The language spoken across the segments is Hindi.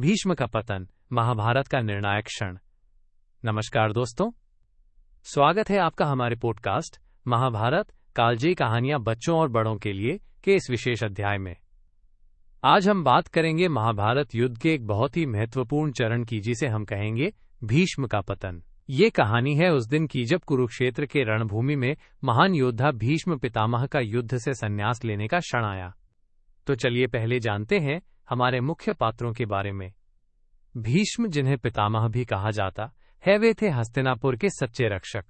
भीष्म का पतन, महाभारत का निर्णायक क्षण। नमस्कार दोस्तों, स्वागत है आपका हमारे पॉडकास्ट महाभारत कालजयी कहानियां बच्चों और बड़ों के लिए के इस विशेष अध्याय में। आज हम बात करेंगे महाभारत युद्ध के एक बहुत ही महत्वपूर्ण चरण की, जिसे हम कहेंगे भीष्म का पतन। ये कहानी है उस दिन की जब कुरुक्षेत्र के रणभूमि में महान योद्धा भीष्म पितामह का युद्ध से संन्यास लेने का क्षण आया। तो चलिए पहले जानते हैं हमारे मुख्य पात्रों के बारे में। भीष्म, जिन्हें पितामह भी कहा जाता है, वे थे हस्तिनापुर के सच्चे रक्षक।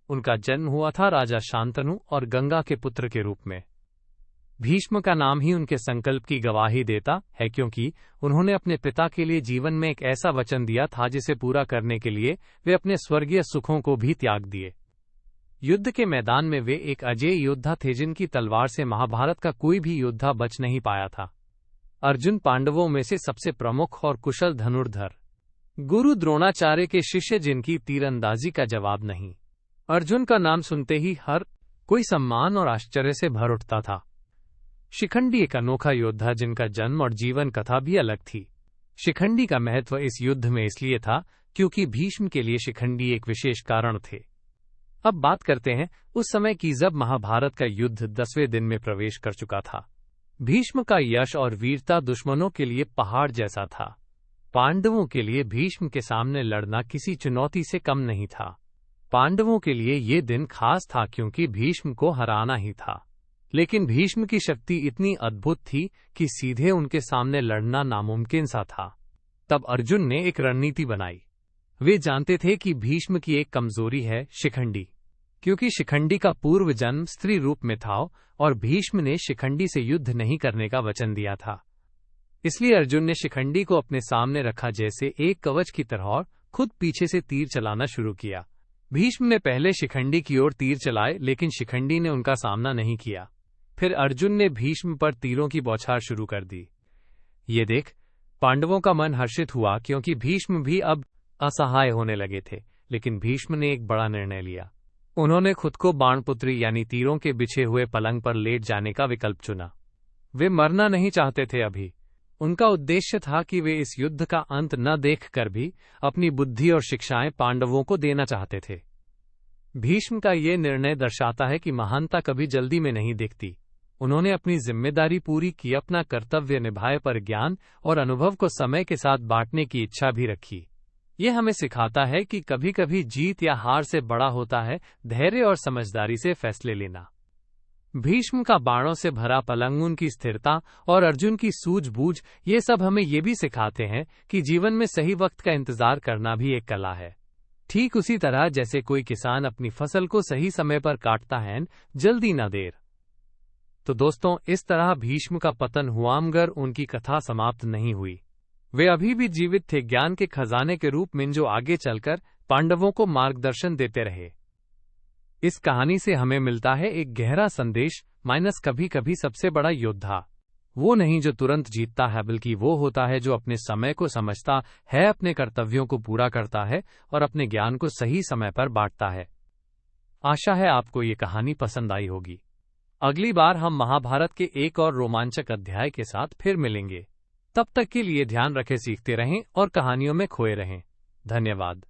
उनका जन्म हुआ था राजा शांतनु और गंगा के पुत्र के रूप में। भीष्म का नाम ही उनके संकल्प की गवाही देता है, क्योंकि उन्होंने अपने पिता के लिए जीवन में एक ऐसा वचन दिया था जिसे पूरा करने के लिए वे अपने स्वर्गीय सुखों को भी त्याग दिए। युद्ध के मैदान में वे एक अजेय योद्धा थे, जिनकी तलवार से महाभारत का कोई भी योद्धा बच नहीं पाया था। अर्जुन पांडवों में से सबसे प्रमुख और कुशल धनुर्धर, गुरु द्रोणाचार्य के शिष्य, जिनकी तीरंदाजी का जवाब नहीं। अर्जुन का नाम सुनते ही हर कोई सम्मान और आश्चर्य से भर उठता था। शिखंडी एक अनोखा योद्धा, जिनका जन्म और जीवन कथा भी अलग थी। शिखंडी का महत्व इस युद्ध में इसलिए था क्योंकि भीष्म के लिए शिखंडी एक विशेष कारण थे। अब बात करते हैं उस समय की जब महाभारत का युद्ध 10वें दिन में प्रवेश कर चुका था। भीष्म का यश और वीरता दुश्मनों के लिए पहाड़ जैसा था। पांडवों के लिए भीष्म के सामने लड़ना किसी चुनौती से कम नहीं था। पांडवों के लिए ये दिन खास था क्योंकि भीष्म को हराना ही था। लेकिन भीष्म की शक्ति इतनी अद्भुत थी कि सीधे उनके सामने लड़ना नामुमकिन सा था। तब अर्जुन ने एक रणनीति बनाई। वे जानते थे कि भीष्म की एक कमजोरी है, शिखंडी, क्योंकि शिखंडी का पूर्व जन्म स्त्री रूप में था और भीष्म ने शिखंडी से युद्ध नहीं करने का वचन दिया था। इसलिए अर्जुन ने शिखंडी को अपने सामने रखा जैसे एक कवच की तरह और खुद पीछे से तीर चलाना शुरू किया। भीष्म ने पहले शिखंडी की ओर तीर चलाए, लेकिन शिखंडी ने उनका सामना नहीं किया। फिर अर्जुन ने भीष्म पर तीरों की बौछार शुरू कर दी। ये देख पांडवों का मन हर्षित हुआ, क्योंकि भीष्म भी अब असहाय होने लगे थे। लेकिन भीष्म ने एक बड़ा निर्णय लिया। उन्होंने खुद को बाणपुत्री यानी तीरों के बिछे हुए पलंग पर लेट जाने का विकल्प चुना। वे मरना नहीं चाहते थे अभी। उनका उद्देश्य था कि वे इस युद्ध का अंत न देखकर भी अपनी बुद्धि और शिक्षाएं पांडवों को देना चाहते थे। भीष्म का ये निर्णय दर्शाता है कि महानता कभी जल्दी में नहीं दिखती। उन्होंने अपनी जिम्मेदारी पूरी की, अपना कर्तव्य निभाए, पर ज्ञान और अनुभव को समय के साथ बांटने की इच्छा भी रखी। ये हमें सिखाता है कि कभी कभी जीत या हार से बड़ा होता है धैर्य और समझदारी से फैसले लेना। भीष्म का बाणों से भरा पलंग, उनकी स्थिरता और अर्जुन की सूझबूझ, ये सब हमें ये भी सिखाते हैं कि जीवन में सही वक्त का इंतजार करना भी एक कला है। ठीक उसी तरह जैसे कोई किसान अपनी फसल को सही समय पर काटता है, जल्दी न देर। तो दोस्तों, इस तरह भीष्म का पतन हुआ, मगर उनकी कथा समाप्त नहीं हुई। वे अभी भी जीवित थे, ज्ञान के खजाने के रूप में, जो आगे चलकर पांडवों को मार्गदर्शन देते रहे। इस कहानी से हमें मिलता है एक गहरा संदेश, कभी कभी सबसे बड़ा योद्धा वो नहीं जो तुरंत जीतता है, बल्कि वो होता है जो अपने समय को समझता है, अपने कर्तव्यों को पूरा करता है और अपने ज्ञान को सही समय पर बांटता है। आशा है आपको ये कहानी पसंद आई होगी। अगली बार हम महाभारत के एक और रोमांचक अध्याय के साथ फिर मिलेंगे। तब तक के लिए ध्यान रखें, सीखते रहें और कहानियों में खोए रहें। धन्यवाद।